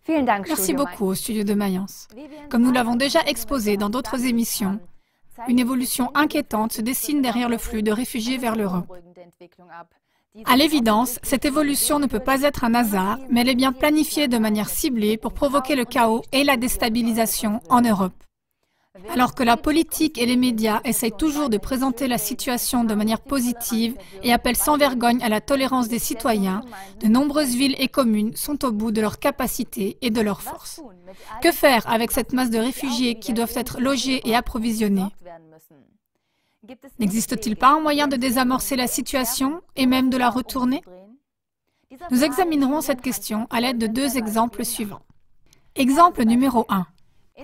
Merci beaucoup au studio de Mayence. Comme nous l'avons déjà exposé dans d'autres émissions, une évolution inquiétante se dessine derrière le flux de réfugiés vers l'Europe. À l'évidence, cette évolution ne peut pas être un hasard, mais elle est bien planifiée de manière ciblée pour provoquer le chaos et la déstabilisation en Europe. Alors que la politique et les médias essayent toujours de présenter la situation de manière positive et appellent sans vergogne à la tolérance des citoyens, de nombreuses villes et communes sont au bout de leurs capacités et de leurs forces. Que faire avec cette masse de réfugiés qui doivent être logés et approvisionnés? N'existe-t-il pas un moyen de désamorcer la situation et même de la retourner? Nous examinerons cette question à l'aide de deux exemples suivants. Exemple numéro 1.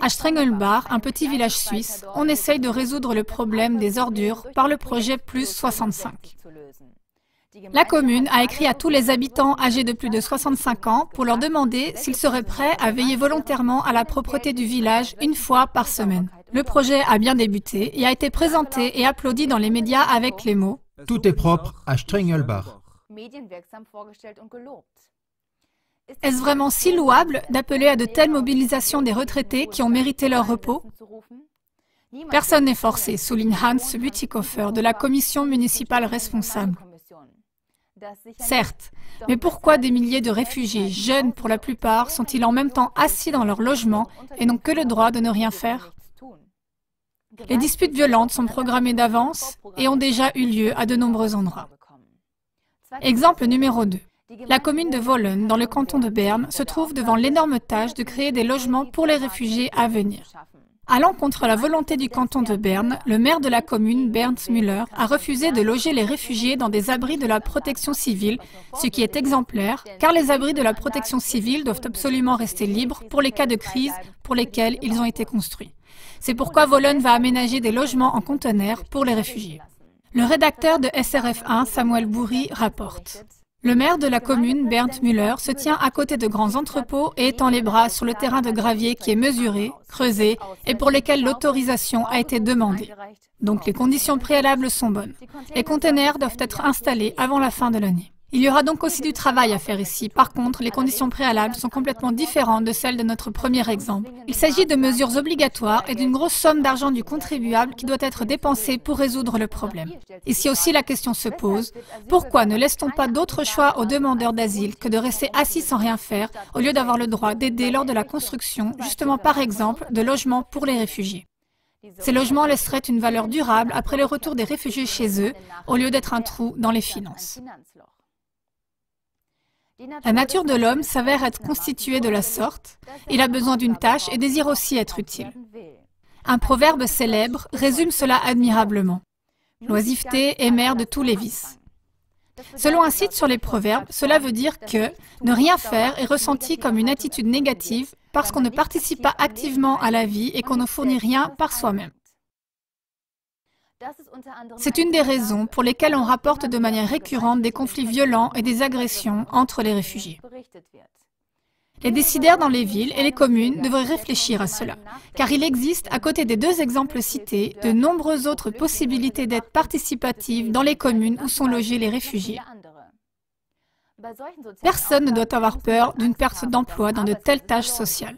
À Strengelbach, un petit village suisse, on essaye de résoudre le problème des ordures par le projet Plus 65. La commune a écrit à tous les habitants âgés de plus de 65 ans pour leur demander s'ils seraient prêts à veiller volontairement à la propreté du village une fois par semaine. Le projet a bien débuté et a été présenté et applaudi dans les médias avec les mots « Tout est propre à Strengelbach ». Est-ce vraiment si louable d'appeler à de telles mobilisations des retraités qui ont mérité leur repos? Personne n'est forcé, souligne Hans Bütikofer de la commission municipale responsable. Certes, mais pourquoi des milliers de réfugiés, jeunes pour la plupart, sont-ils en même temps assis dans leur logement et n'ont que le droit de ne rien faire? Les disputes violentes sont programmées d'avance et ont déjà eu lieu à de nombreux endroits. Exemple numéro 2. La commune de Wohlen, dans le canton de Berne, se trouve devant l'énorme tâche de créer des logements pour les réfugiés à venir. Allant contre la volonté du canton de Berne, le maire de la commune, Bernd Müller, a refusé de loger les réfugiés dans des abris de la protection civile, ce qui est exemplaire, car les abris de la protection civile doivent absolument rester libres pour les cas de crise pour lesquels ils ont été construits. C'est pourquoi Wohlen va aménager des logements en conteneurs pour les réfugiés. Le rédacteur de SRF1, Samuel Bourri, rapporte. Le maire de la commune, Bernd Müller, se tient à côté de grands entrepôts et étend les bras sur le terrain de gravier qui est mesuré, creusé et pour lesquels l'autorisation a été demandée. Donc les conditions préalables sont bonnes. Les containers doivent être installés avant la fin de l'année. Il y aura donc aussi du travail à faire ici. Par contre, les conditions préalables sont complètement différentes de celles de notre premier exemple. Il s'agit de mesures obligatoires et d'une grosse somme d'argent du contribuable qui doit être dépensée pour résoudre le problème. Ici aussi, la question se pose, pourquoi ne laisse-t-on pas d'autre choix aux demandeurs d'asile que de rester assis sans rien faire au lieu d'avoir le droit d'aider lors de la construction, justement par exemple, de logements pour les réfugiés? Ces logements laisseraient une valeur durable après le retour des réfugiés chez eux, au lieu d'être un trou dans les finances. La nature de l'homme s'avère être constituée de la sorte. Il a besoin d'une tâche et désire aussi être utile. Un proverbe célèbre résume cela admirablement. L'oisiveté est mère de tous les vices. Selon un site sur les proverbes, cela veut dire que ne rien faire est ressenti comme une attitude négative parce qu'on ne participe pas activement à la vie et qu'on ne fournit rien par soi-même. C'est une des raisons pour lesquelles on rapporte de manière récurrente des conflits violents et des agressions entre les réfugiés. Les décideurs dans les villes et les communes devraient réfléchir à cela, car il existe, à côté des deux exemples cités, de nombreuses autres possibilités d'aide participative dans les communes où sont logés les réfugiés. Personne ne doit avoir peur d'une perte d'emploi dans de telles tâches sociales.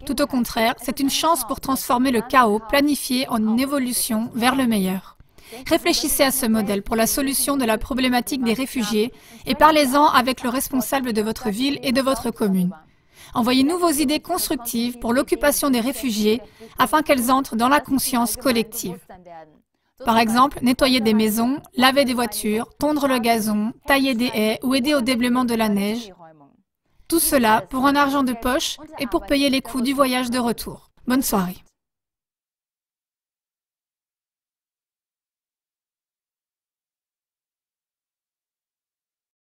Tout au contraire, c'est une chance pour transformer le chaos planifié en une évolution vers le meilleur. Réfléchissez à ce modèle pour la solution de la problématique des réfugiés et parlez-en avec le responsable de votre ville et de votre commune. Envoyez-nous vos idées constructives pour l'occupation des réfugiés afin qu'elles entrent dans la conscience collective. Par exemple, nettoyer des maisons, laver des voitures, tondre le gazon, tailler des haies ou aider au déblaiement de la neige. Tout cela pour un argent de poche et pour payer les coûts du voyage de retour. Bonne soirée.